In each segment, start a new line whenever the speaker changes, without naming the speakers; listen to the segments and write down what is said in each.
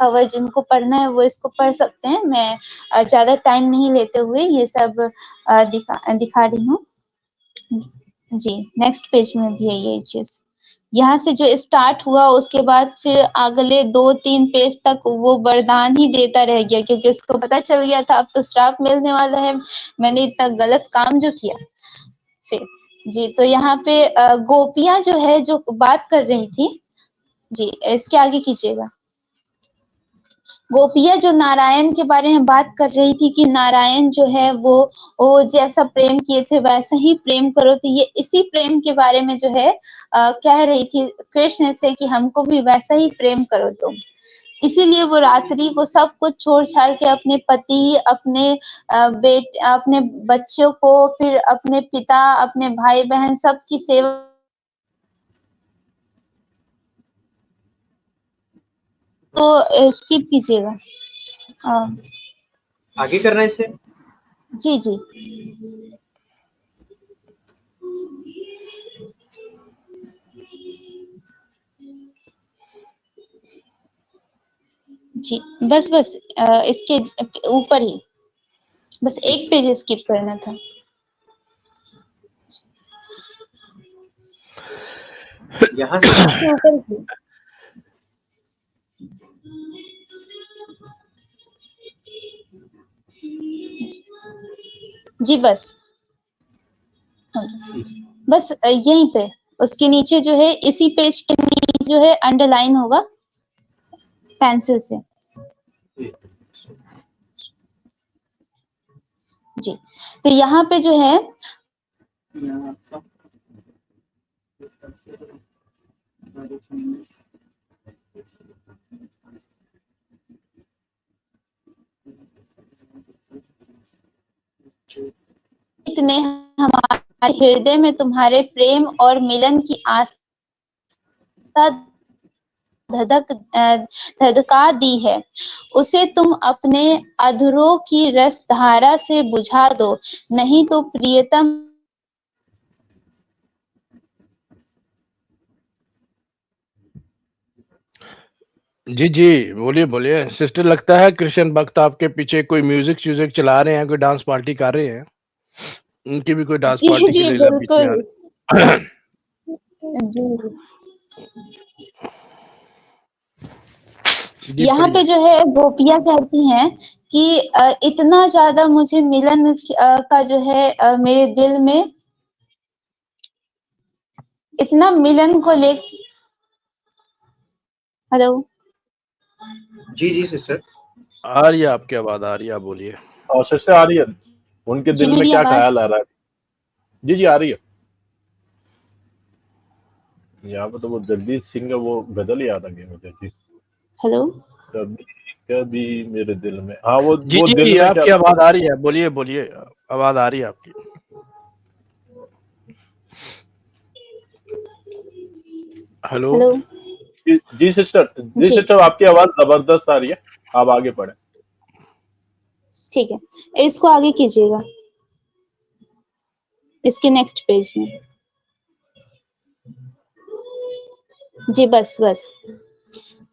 Cover जिनको पढ़ना है वो इसको पढ़ सकते हैं। मैं ज़्यादा टाइम नहीं लेते हुए ये सब दिखा रही हूँ। जी, नेक्स्ट पेज में भी है ये चीज़। यहाँ से जो स्टार्ट हुआ उसके बाद फिर अगले 2-3 पेज तक वो वरदान ही देता रह गया, क्योंकि उसको पता चल गया था अब तो श्राप मिलने वाला है, मैंने इतना गलत काम जो किया। फिर जी, तो यहाँ पे गोपियाँ जो है जो बात कर रही थी, जी इसके आगे कीजिएगा। गोपियाँ जो नारायण के बारे में बात कर रही थी कि नारायण जो है वो जैसा प्रेम किए थे वैसा ही प्रेम करो, तो ये इसी प्रेम के बारे में जो है कह रही थी कृष्ण से कि हमको भी वैसा ही प्रेम करो तुम। इसीलिए वो रात्रि को सब कुछ छोड़ छाड़ के अपने पति, अपने अपने बच्चों को, फिर अपने पिता, अपने भाई बहन सबकी सेवा तो स्किप कीजिएगा।
आगे करना है इसे?
जी जी जी, बस इसके ऊपर ही बस एक पेज स्किप करना था।
यहाँ से
इसके ऊपर ही। जी बस बस यहीं पे उसके नीचे जो है, इसी पेज के नीचे जो है अंडरलाइन होगा पेंसिल से। जी, तो यहाँ पे जो है इतने हमारे हृदय में तुम्हारे प्रेम और मिलन की आस्था धधका दी है, उसे तुम अपने अधरों की रस धारा से बुझा दो, नहीं तो प्रियतम
जी जी, बोलिए बोलिए सिस्टर। लगता है कृष्ण भक्त आपके पीछे कोई म्यूजिक व्यूजिक चला रहे हैं, कोई डांस पार्टी कर रहे हैं। उनकी भी कोई डांस पार्टी की
जी
लीला बीच में आ
बिल्कुल जी। यहाँ पे जो है गोपियाँ कहती हैं कि इतना ज्यादा मुझे मिलन का जो है मेरे दिल में इतना मिलन को ले। हेलो
जी जी सिस्टर
आ रही है, आपकी आवाज आ रही है, आप बोलिए।
और सिस्टर आ रही है, उनके दिल में क्या ख्याल आ रहा है? जी जी आ रही है। यहाँ पे तो वो जगदीश सिंह का वो गजल याद आ गया मुझे जी।
हेलो
कभी कभी मेरे दिल में, हाँ वो
जी
वो
जी
दिल में
आपकी
क्या
आवाज आ रही है, बोलिए बोलिए, आवाज आ रही है आपकी। हेलो
जी सिस्टर आपकी आवाज जबरदस्त आ रही है, आप आगे पढ़े।
ठीक है, इसको आगे कीजिएगा, इसके नेक्स्ट पेज में। जी बस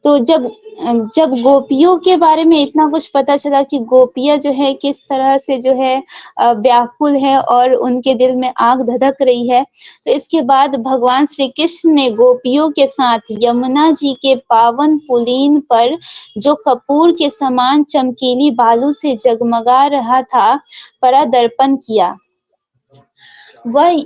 तो जब गोपियों के बारे में इतना कुछ पता चला कि गोपियां जो है किस तरह से जो है व्याकुल है और उनके दिल में आग धधक रही है, तो इसके बाद भगवान श्री कृष्ण ने गोपियों के साथ यमुना जी के पावन पुलीन पर जो कपूर के समान चमकीली बालू से जगमगा रहा था परादर्पण किया। वह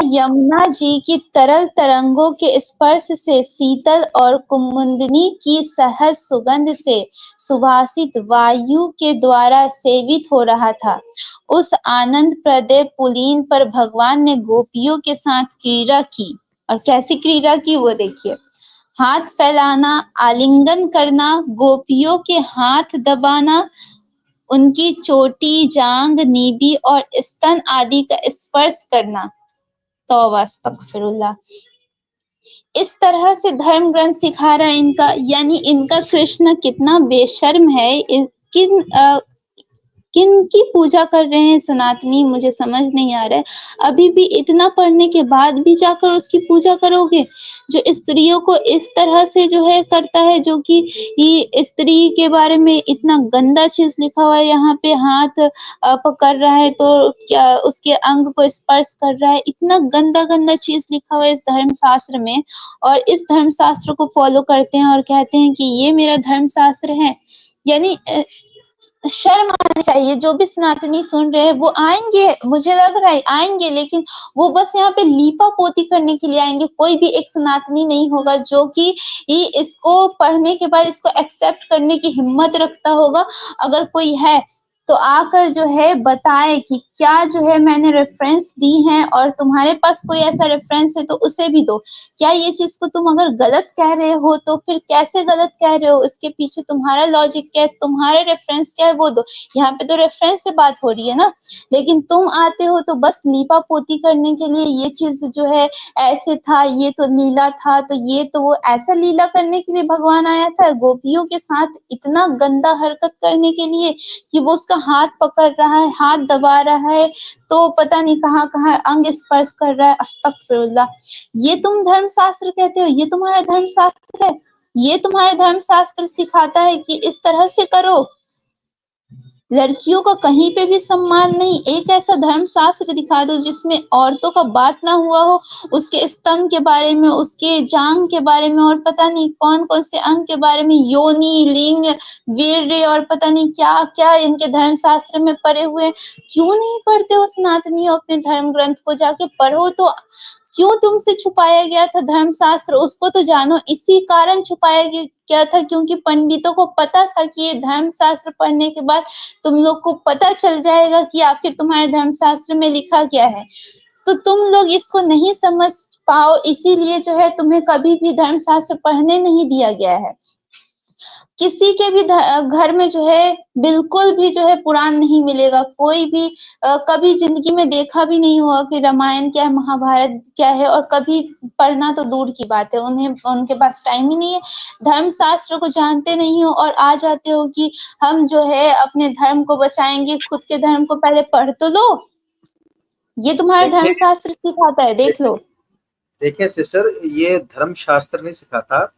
यमुना जी की तरल तरंगों के स्पर्श से शीतल और कुमुदिनी की सहज सुगंध से सुवासित वायु के द्वारा सेवित हो रहा था। उस आनंद प्रदय पुलीन पर भगवान ने गोपियों के साथ क्रीड़ा की, और कैसी क्रीड़ा की वो देखिए। हाथ फैलाना, आलिंगन करना, गोपियों के हाथ दबाना, उनकी चोटी, जांग, नीबी और स्तन आदि का स्पर्श करना। तौबा अस्तगफिरुल्लाह। इस तरह से धर्म ग्रंथ सिखा रहा है इनका, यानी इनका कृष्ण कितना बेशर्म है। किन की पूजा कर रहे हैं सनातनी, मुझे समझ नहीं आ रहा है। अभी भी इतना पढ़ने के बाद भी जाकर उसकी पूजा करोगे? जो स्त्रियों को इस तरह से जो है करता है, जो कि ये स्त्री के बारे में इतना गंदा चीज़ लिखा हुआ है, यहाँ पे हाथ पकड़ रहा है तो क्या उसके अंग को स्पर्श कर रहा है, इतना गंदा-गंदा चीज़ लिखा हुआ है इस धर्म शास्त्र में, और इस धर्म शास्त्र को फ़ॉलो करते हैं और कहते हैं कि ये मेरा धर्म शास्त्र है। यानी शर्म आनी चाहिए। जो भी सनातनी सुन रहे हैं वो आएँगे, मुझे लग रहा है आएँगे, लेकिन वो बस यहाँ पे लीपा-पोती करने के लिए आएँगे। कोई भी एक सनातनी नहीं होगा जो कि इसको पढ़ने के बाद इसको एक्सेप्ट करने की हिम्मत रखता होगा। अगर कोई है तो आकर जो है बताए कि क्या जो है मैंने रेफ़रेंस दी हैं, और तुम्हारे पास कोई ऐसा रेफ़रेंस है तो उसे भी दो। क्या ये चीज़ को तुम अगर गलत कह रहे हो तो फिर कैसे गलत कह रहे हो? इसके पीछे तुम्हारा लॉजिक क्या है? तुम्हारा रेफ़रेंस क्या है वो दो। यहाँ पे तो रेफ़रेंस से बात हो रही है ना, लेकिन तुम आते हो तो बस लीपा-पोती करने के लिए, ये चीज़ जो है ऐसे था, ये तो लीला था, तो ये तो वो, ऐसा लीला करने के लिए भगवान आया था? गोपियों के साथ इतना गंदा हरकत करने के लिए कि वो उसका हाथ पकड़ रहा है, हाथ दबा रहा है, तो पता नहीं कहाँ-कहाँ अंग स्पर्श कर रहा है। अस्तगफिरुल्लाह! ये तुम धर्मशास्त्र कहते हो? ये तुम्हारा धर्मशास्त्र है? ये तुम्हारा धर्मशास्त्र सिखाता है कि इस तरह से करो? लड़कियों का कहीं पे भी सम्मान नहीं। एक ऐसा धर्मशास्त्र दिखा दो जिसमें औरतों का बात ना हुआ हो, उसके स्तन के बारे में, उसके जांघ के बारे में, और पता नहीं कौन-कौन से अंग के बारे में, योनि, लिंग, वीर्य और पता नहीं क्या-क्या इनके धर्मशास्त्र में पढ़े हुए हैं। क्यों नहीं पढ़ते हो सनातनियों अपने धर्म ग्रंथ को? जाके पढ़ो तो। क्यों तुमसे छुपाया गया था धर्मशास्त्र? उसको तो जानो। इसी कारण छुपाया गया था क्योंकि पंडितों को पता था कि ये धर्मशास्त्र पढ़ने के बाद तुम लोग को पता चल जाएगा कि आखिर तुम्हारे धर्मशास्त्र में लिखा क्या है। तो तुम लोग इसको नहीं समझ पाओ, इसीलिए जो है तुम्हें कभी भी धर्मशास्त्र पढ़ने नहीं दिया गया है। किसी के भी घर में जो है बिल्कुल भी जो है पुराण नहीं मिलेगा। कोई भी कभी ज़िंदगी में देखा भी नहीं होगा कि रामायण क्या है, महाभारत क्या है, और कभी पढ़ना तो दूर की बात है। उनके पास टाइम ही नहीं है। धर्मशास्त्र को जानते नहीं हो और आ जाते हो कि हम जो है अपने धर्म को बचाएँगे, खुद के धर्म को पहले पढ़ तो लो। ये तुम्हारा
देखिए
धर्मशास्त्र सिखाता है, देख लो।
देखिए सिस्टर, ये धर्मशास्त्र नहीं सिखाता।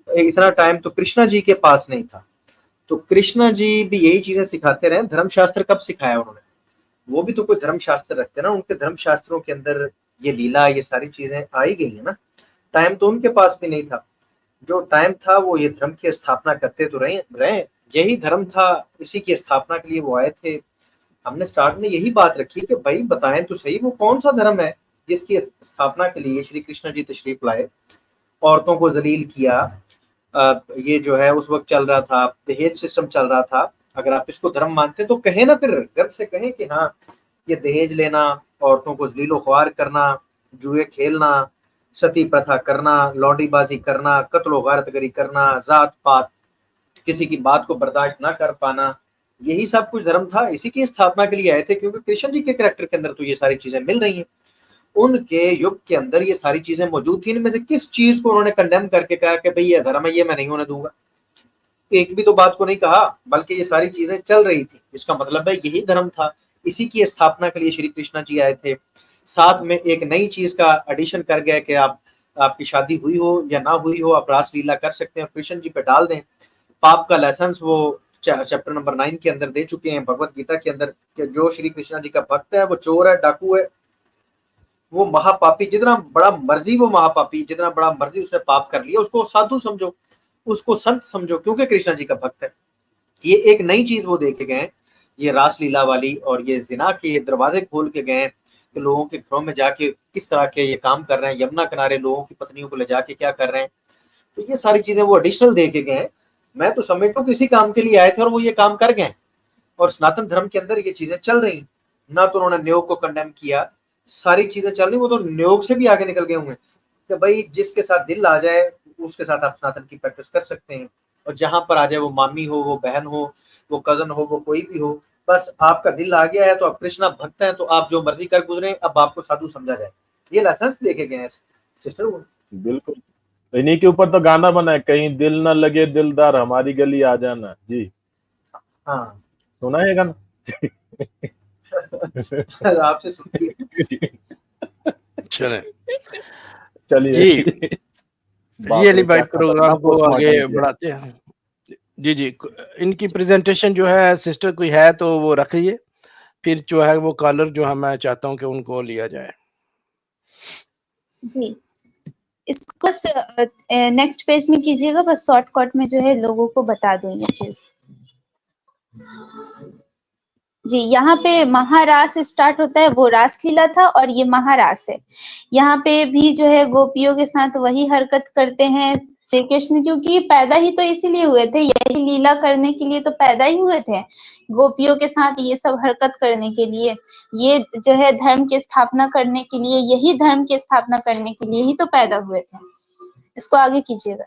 इतना टाइम तो कृष्णा जी के पास नहीं था, तो कृष्णा जी भी यही चीजें सिखाते रहे। धर्मशास्त्र कब सिखाया उन्होंने? वो भी तो कोई धर्मशास्त्र रखते ना, उनके धर्मशास्त्रों के अंदर ये लीला, ये सारी चीजें आई गई है ना। टाइम तो उनके पास भी नहीं था। जो टाइम था वो ये धर्म की स्थापना करते तो रहे। यही धर्म था, इसी की स्थापना के लिए वो आए थे। हमने स्टार्ट में यही बात रखी कि भाई बताएं तो सही, वो कौन सा धर्म है जिसकी स्थापना के लिए श्री कृष्ण जी तशरीफ लाए, औरतों को जलील किया। ये जो है उस वक्त चल रहा था, दहेज सिस्टम चल रहा था। अगर आप इसको धर्म मानते हैं तो कहें ना, फिर गर्व से कहें कि हाँ, ये दहेज लेना, औरतों को जलीलो ख्वार करना, जुए खेलना, सती प्रथा करना, लौंडीबाजी करना, कत्लो गारतगरी करना, जात पात, किसी की बात को बर्दाश्त ना कर पाना, यही सब कुछ धर्म था। इसी की स्थापना के लिए आए थे, क्योंकि कृष्ण जी के कैरेक्टर के अंदर तो ये सारी चीजें मिल रही हैं। उनके युग के अंदर ये सारी चीजें मौजूद थी। इनमें से किस चीज को उन्होंने कंडेम करके कहा कि भाई ये धर्म है, ये मैं नहीं होने दूंगा? एक भी तो बात को नहीं कहा, बल्कि ये सारी चीजें चल रही थी। इसका मतलब है यही धर्म था। इसी की स्थापना के लिए श्री कृष्ण जी आए थे। साथ में एक नई चीज का एडिशन कर गए कि आपकी शादी हुई हो या ना हुई हो, आप रासलीला कर सकते हैं, कृष्ण जी पे डाल दें। पाप का लाइसेंस वो चैप्टर नंबर 9 के अंदर दे चुके हैं भगवत गीता के अंदर, कि जो श्री कृष्ण जी का भक्त है वो चोर है, डाकू है, वो महापापी, जितना बड़ा मर्जी वो महापापी, जितना बड़ा मर्जी उसने पाप कर लिया, उसको साधु समझो, उसको संत समझो, क्योंकि कृष्ण जी का भक्त है। ये एक नई चीज वो देखे गए, ये रासलीला वाली, और ये जिना के दरवाजे खोल के गए कि लोगों के घरों में जाके किस तरह के ये काम कर रहे हैं, यमुना किनारे लोगों की पत्नियों को ले जाके क्या कर रहे हैं। तो ये सारी चीजें वो एडिशनल देके गए। मैं तो समझता हूँ किसी काम के लिए आए थे और वो ये काम कर गए, और सनातन धर्म के अंदर ये चीजें चल रही ना। तो उन्होंने न्योग को कंडेम किया, सारी चीजें चल रही, वो तो न्योग से भी आगे निकल गए हुए कि भाई जिसके साथ दिल आ जाए उसके साथ आप सनातन की प्रैक्टिस कर सकते हैं, और जहां पर आ जाए, वो मामी हो, वो बहन हो, वो कजन हो, वो कोई भी हो, बस आपका दिल आ गया है तो आप कृष्णा भक्त हैं, तो आप जो मर्जी कर गुजरे, अब आपको साधु समझा जाए। ये लाइसेंस देके गए हैं सिस्टर।
बिल्कुल, इन्हीं के ऊपर तो गाना बना है, कहीं दिल न लगे दिलदार हमारी गली आ जाना। जी
हाँ,
सुना है गाना?
आपसे सुनती है।
चले
चलिए
जी,
बाप
ये अली
रे,
भाई
क्या
प्रोग्राम
खतरनाक
को आगे
पोस्टमार्टम किया।
बढ़ाते हैं। जी, जी। इनकी प्रेजेंटेशन जो है सिस्टर कोई है तो वो रखिए, फिर जो है वो कॉलर जो है मैं चाहता हूँ कि उनको लिया जाए।
जी, इसको बस नेक्स्ट पेज में कीजिएगा, बस शॉर्टकट में जो है लोगों को बता दूँ ये चीज़। जी, यहाँ पे महारास स्टार्ट होता है, वो रासलीला था और ये महारास है। यहाँ पे भी जो है गोपियों के साथ वही हरकत करते हैं श्री कृष्ण, क्योंकि पैदा ही तो इसीलिए हुए थे, यही लीला करने के लिए तो पैदा ही हुए थे, गोपियों के साथ ये सब हरकत करने के लिए। ये जो है धर्म की स्थापना करने के लिए, यही धर्म की स्थापना करने के लिए ही तो पैदा हुए थे। इसको आगे कीजिएगा।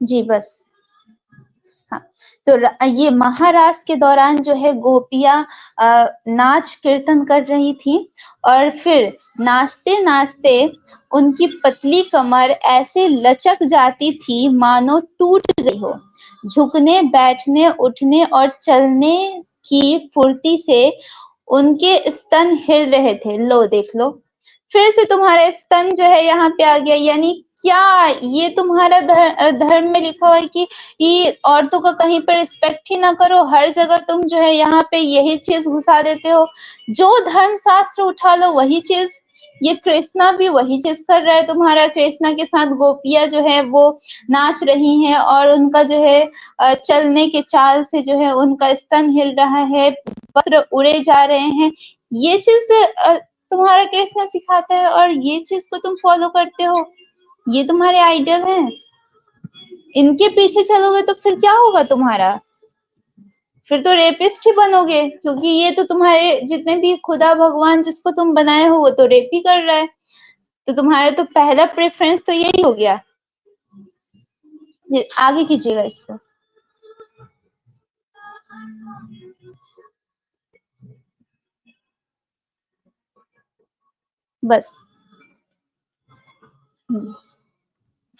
जी, बस। हाँ, तो ये महारास के दौरान जो है गोपियाँ नाच कीर्तन कर रही थी और फिर नाचते-नाचते उनकी पतली कमर ऐसे लचक जाती थी मानो टूट गई हो। झुकने, बैठने, उठने और चलने की फुर्ती से उनके स्तन हिल रहे थे। लो देख लो, फिर से तुम्हारा स्तन जो है यहाँ पे आ गया, यानी क्या ये तुम्हारा धर्म में लिखा हुआ है कि औरतों का कहीं पर रिस्पेक्ट ही ना करो, हर जगह तुम जो है यहाँ पे यही चीज घुसा देते हो। जो धर्म शास्त्र उठा लो वही चीज, ये कृष्णा भी वही चीज कर रहा है तुम्हारा। कृष्णा के साथ गोपियां जो है वो नाच रही हैं और उनका जो है चलने के चाल से जो है उनका स्तन हिल रहा है, वस्त्र उड़े जा रहे हैं। ये चीज तुम्हारा कृष्णा सिखाता है और ये चीज को तुम फॉलो करते हो, ये तुम्हारे आइडियल हैं। इनके पीछे चलोगे तो फिर क्या होगा तुम्हारा? फिर तो रेपिस्ट ही बनोगे, क्योंकि ये तो तुम्हारे जितने भी खुदा भगवान जिसको तुम बनाए हो वो तो रेप ही कर रहा है। तो तुम्हारा तो पहला प्रेफरेंस तो यही हो गया। आगे कीजिएगा इसको। बस।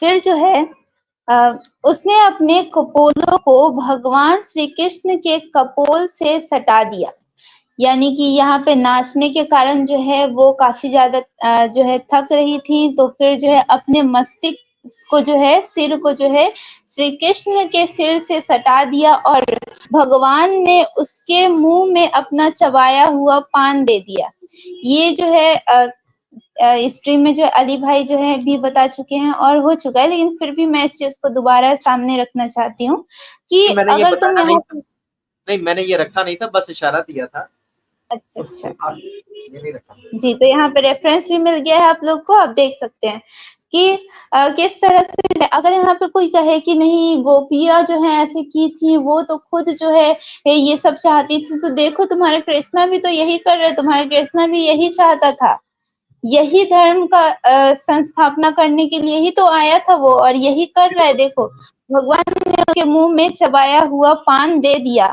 फिर जो है उसने अपने कपोलों को भगवान श्री कृष्ण के कपोल से सटा दिया, यानी कि यहाँ पे नाचने के कारण जो है वो काफी ज्यादा जो है थक रही थी, तो फिर जो है अपने मस्तिष्क को जो है सिर को जो है श्री कृष्ण के सिर से सटा दिया और भगवान ने उसके मुंह में अपना चबाया हुआ पान दे दिया। ये जो है स्ट्रीम में जो अली भाई जो है भी बता चुके हैं और हो चुका है, लेकिन फिर भी मैं इस चीज को दोबारा सामने रखना चाहती हूँ कि
मैंने ये
अगर तुम
बताया नहीं
यहाँ।
था, नहीं मैंने ये रखा नहीं था, बस इशारा दिया था।
अच्छा,
ये नहीं रखा।
जी, तो यहाँ पे रेफरेंस भी मिल गया है आप लोग को, आप देख सकते हैं कि किस तरह से अगर यहाँ पे कोई कहे कि नहीं गोपियां जो है ऐसे की थी, वो तो खुद जो है ये सब चाहती थी, तो देखो तुम्हारे कृष्णा भी तो यही कर रहे, तुम्हारे कृष्णा भी यही चाहता था, यही धर्म का संस्थापना करने के लिए ही तो आया था वो, और यही कर रहा है। देखो भगवान ने उसके मुंह में चबाया हुआ पान दे दिया।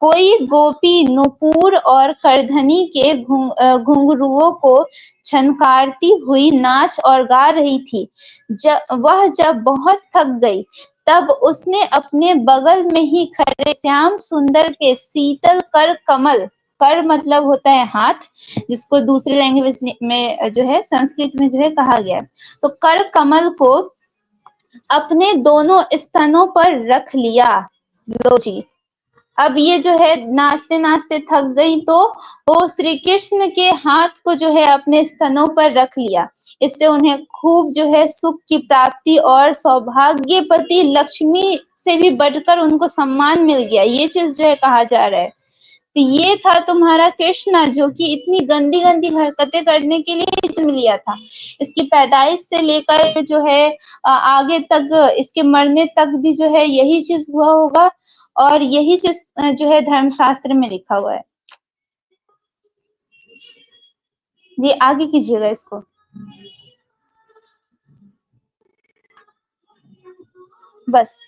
कोई गोपी नुपुर और करधनी के घुंघरुओं को छनकारती हुई नाच और गा रही थी। जब बहुत थक गई, तब उसने अपने बगल में ही खड़े श्याम सुंदर के शीतल कर कमल, कर मतलब होता है हाथ, जिसको दूसरी लैंग्वेज में जो है संस्कृत में जो है कहा गया, तो कर कमल को अपने दोनों स्तनों पर रख लिया। लो जी, अब ये जो है नाचते नाचते थक गई, तो वो श्री कृष्ण के हाथ को जो है अपने स्तनों पर रख लिया। इससे उन्हें खूब जो है सुख की प्राप्ति और सौभाग्यवती लक्ष्मी से भी बढ़कर उनको सम्मान मिल गया, ये चीज जो है कहा जा रहा है। तो ये था तुम्हारा कृष्णा, जो कि इतनी गंदी गंदी हरकतें करने के लिए जन्म लिया था। इसकी पैदाइश से लेकर जो है आगे तक, इसके मरने तक भी जो है यही चीज हुआ होगा, और यही चीज जो है धर्मशास्त्र में लिखा हुआ है। जी, आगे कीजिएगा इसको। बस।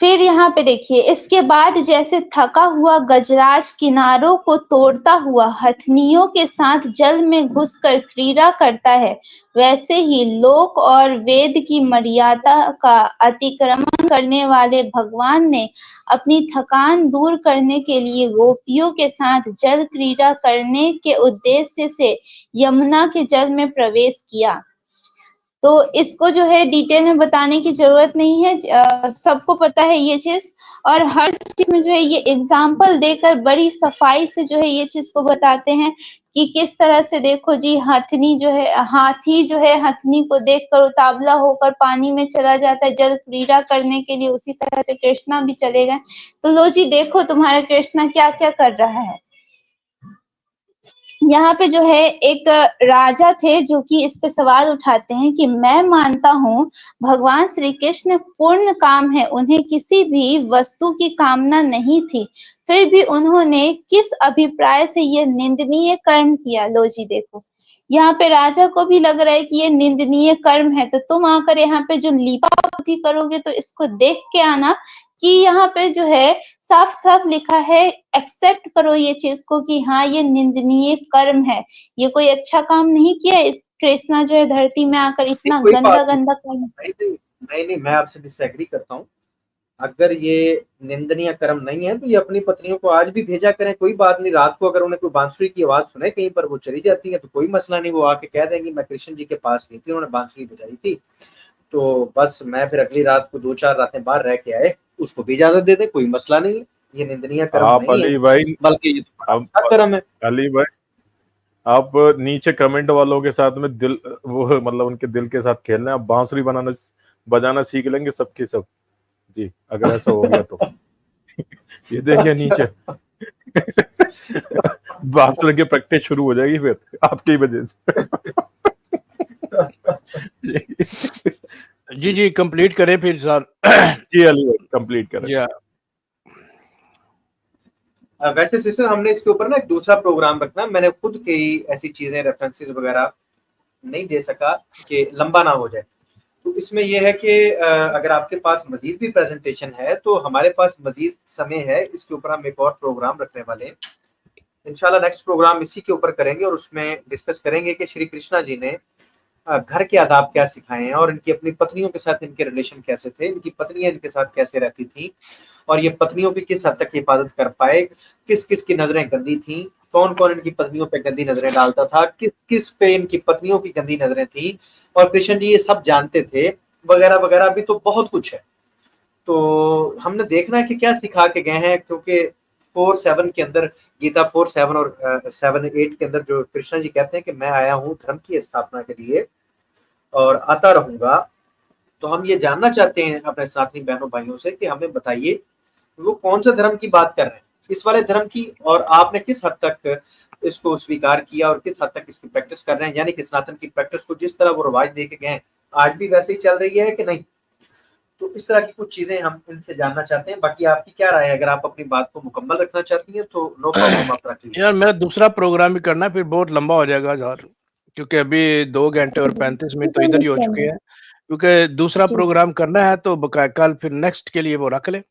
फिर यहाँ पे देखिए, इसके बाद जैसे थका हुआ गजराज किनारों को तोड़ता हुआ हथनियों के साथ जल में घुसकर क्रीड़ा करता है, वैसे ही लोक और वेद की मर्यादा का अतिक्रमण करने वाले भगवान ने अपनी थकान दूर करने के लिए गोपियों के साथ जल क्रीड़ा करने के उद्देश्य से यमुना के जल में प्रवेश किया। तो इसको जो है डिटेल में बताने की ज़रूरत नहीं है, सबको पता है ये चीज़, और हर चीज़ में जो है ये एग्ज़ाम्पल देकर बड़ी सफाई से जो है ये चीज़ को बताते हैं कि किस तरह से देखो जी हाथनी जो है हाथी जो है हथनी को देखकर उतावला होकर पानी में चला जाता है जल क्रीड़ा करने के लिए, उसी तरह से कृष्णा भी चले गए। तो लो जी देखो तुम्हारा कृष्णा क्या-क्या कर रहा है। यहाँ पे जो है एक राजा थे जो कि इस पे सवाल उठाते हैं कि मैं मानता हूँ भगवान श्री कृष्ण पूर्ण काम है, उन्हें किसी भी वस्तु की कामना नहीं थी, फिर भी उन्होंने किस अभिप्राय से ये निंदनीय कर्म किया। लो जी देखो, यहाँ पे राजा को भी लग रहा है कि ये निंदनीय कर्म है, तो तुम आकर यहाँ पे जो लीपापोती करोगे तो इसको देख के आना कि यहाँ पे जो है साफ-साफ लिखा है, एक्सेप्ट करो ये चीज़ को कि हाँ, ये निंदनीय कर्म है। ये कोई अच्छा काम नहीं किया, इस कृष्णा जो है धरती में आकर इतना
कोई बात नहीं।
गंदा-गंदा कर्म।
नहीं, मैं आपसे डिसएग्री करता हूँ। अगर ये निंदनीय कर्म नहीं है तो ये अपनी पत्नियों को आज भी भेजा करें, कोई बात नहीं। रात को अगर उन्हें कोई बांसुरी की आवाज सुने कहीं पर वो चली जाती है तो कोई मसला नहीं, वो आके कह देंगी मैं कृष्ण जी के पास गई थी, उन्होंने बांसुरी बजाई थी, तो बस मैं फिर अगली रात को 2-4 रातें बाहर रह के आए, उसको भी इजाजत दे दे, कोई मसला नहीं है। ये निंदनीय कर्म
आप
नहीं
अली
है,
भाई,
बल्कि ये तो अच्छा कर्म है।
अली भाई, आप नीचे कमेंट वालों के साथ में दिल वो मतलब उनके दिल के साथ खेलना है, आप बांसुरी बजाना सीख लेंगे सबके सब जी, अगर ऐसा हो गया तो ये देखिए नीचे बांसुरी की प्रैक्टिस शुरू हो जाएगी फिर आपकी वजह से।
जी कंप्लीट करें फिर सर।
जी अली भाई कंप्लीट करें।
वैसे सिस्टर हमने इसके ऊपर ना एक दूसरा प्रोग्राम रखना, मैंने खुद कई ऐसी चीजें रेफरेंसेस वगैरह नहीं दे सका कि लंबा ना हो जाए, तो इसमें यह है कि अगर आपके पास मजीद भी प्रेजेंटेशन है तो हमारे पास मजीद समय है, इसके ऊपर हम एक और प्रोग्राम रखने वाले हैं इंशाल्लाह। नेक्स्ट प्रोग्राम इसी के ऊपर करेंगे और उसमें डिस्कस करेंगे कि श्री कृष्णा जी ने घर के आदाब क्या सिखाए हैं और इनकी अपनी पत्नियों के साथ इनके रिलेशन कैसे थे, इनकी पत्नियां इनके साथ कैसे रहती थी और ये पत्नियों की किस हद तक हिफाजत कर पाए, किस किस की नजरें गंदी थी, कौन कौन इनकी पत्नियों पे गंदी नजरें डालता था, किस किस पे इनकी पत्नियों की गंदी नजरें थी और कृष्ण जी ये सब जानते थे वगैरह वगैरह। भी तो बहुत कुछ है, तो हमने देखना है कि क्या सिखा के गए हैं, क्योंकि 4:7 के अंदर गीता 4:7 और 7:8 के अंदर जो कृष्ण जी कहते हैं कि मैं आया हूँ धर्म की स्थापना के लिए और आता रहूंगा, तो हम ये जानना चाहते हैं अपने साथी बहनों भाइयों से कि हमें बताइए वो कौन सा धर्म की बात कर रहे हैं, इस वाले धर्म की, और आपने किस हद तक इसको स्वीकार किया और किस हद तक इसकी प्रैक्टिस कर रहे हैं, यानी कि सनातन की प्रैक्टिस को जिस तरह वो रवाज दे के गए आज भी वैसे ही चल रही है कि नहीं। तो इस तरह की कुछ चीजें हम इनसे जानना चाहते हैं। बाकी आपकी क्या राय है, अगर आप अपनी बात को मुकम्मल रखना चाहती हैं तो नो प्रॉब्लम, आप रख लीजिए।
यार मेरा दूसरा प्रोग्राम भी करना है, फिर बहुत लंबा हो जाएगा यार, क्योंकि अभी 2 घंटे और 35 मिनट तो इधर ही हो चुके हैं, क्योंकि दूसरा प्रोग्राम करना है तो कल फिर नेक्स्ट के लिए वो रख ले।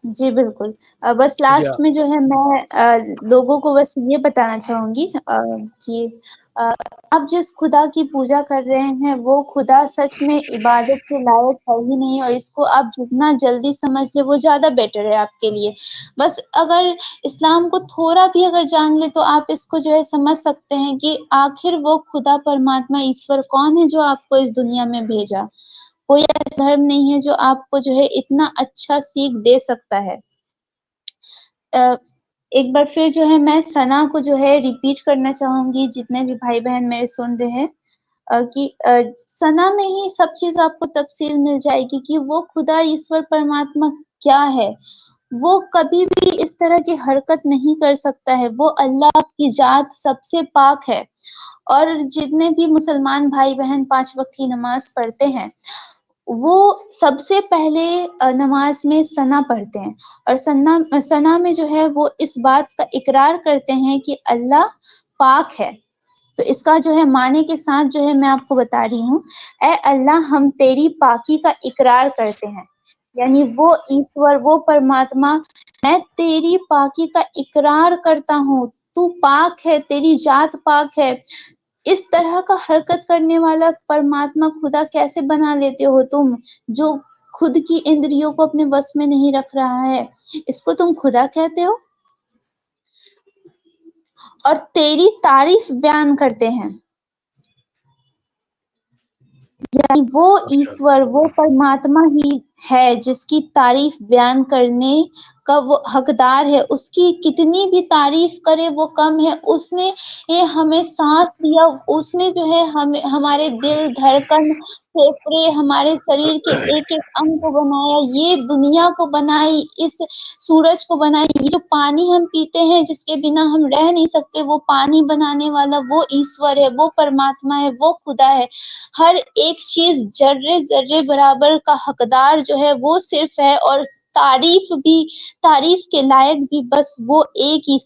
जी बिल्कुल। बस लास्ट में जो है मैं लोगों को बस ये बताना चाहूंगी कि आप जिस खुदा की पूजा कर रहे हैं वो खुदा सच में इबादत के लायक है ही नहीं, और इसको आप जितना जल्दी समझ ले वो ज़्यादा बेटर है आपके लिए। बस अगर इस्लाम को थोड़ा भी अगर जान ले तो आप इसको जो है समझ सकते हैं कि आखिर वो खुदा परमात्मा ईश्वर कौन है जो आपको इस दुनिया में भेजा। कोई ऐसा धर्म नहीं है जो आपको जो है इतना अच्छा सीख दे सकता है। एक बार फिर जो है मैं सना को जो है रिपीट करना चाहूँगी, जितने भी भाई-बहन मेरे सुन रहे हैं कि सना में ही सब चीज़ आपको तफ़सील मिल जाएगी कि वो खुदा ईश्वर परमात्मा क्या है। वो कभी भी इस तरह की हरकत नहीं कर सकता है, वो अल्लाह की ज़ात सबसे पाक है। और जितने भी मुसलमान भाई-बहन 5 वक़्त की नमाज़ पढ़ते हैं, वो सबसे पहले नमाज़ में सना पढ़ते हैं और सना में जो है वो इस बात का इकरार करते हैं कि अल्लाह पाक है। तो इसका जो है माने के साथ जो है मैं आपको बता रही हूँ, ऐ अल्लाह हम तेरी पाकी का इकरार करते हैं। यानी वो ईश्वर, वो परमात्मा, मैं तेरी पाकी का इकरार करता हूँ, तू पाक है, तेरी जात पाक है। इस तरह का हरकत करने वाला परमात्मा खुदा कैसे बना लेते हो तुम, जो खुद की इंद्रियों को अपने वश में नहीं रख रहा है, इसको तुम खुदा कहते हो? और तेरी तारीफ बयान करते हैं। यानी वो ईश्वर, वो परमात्मा ही है जिसकी तारीफ बयान करने का वो हकदार है। उसकी कितनी भी तारीफ करे वो कम है। उसने ये हमें सांस दिया, उसने जो है हमें हमारे दिल, धड़कन, फेफड़े, हमारे शरीर के एक एक अंग को बनाया, ये दुनिया को बनाई, इस सूरज को बनाई, ये जो पानी हम पीते हैं जिसके बिना हम रह नहीं सकते, वो पानी बनाने वाला वो ईश्वर है, वो परमात्मा है, वो खुदा है। हर एक चीज जर्रे जर्रे बराबर का हकदार जो है वो सिर्फ है, और तारीफ के लायक भी बस वो एक ही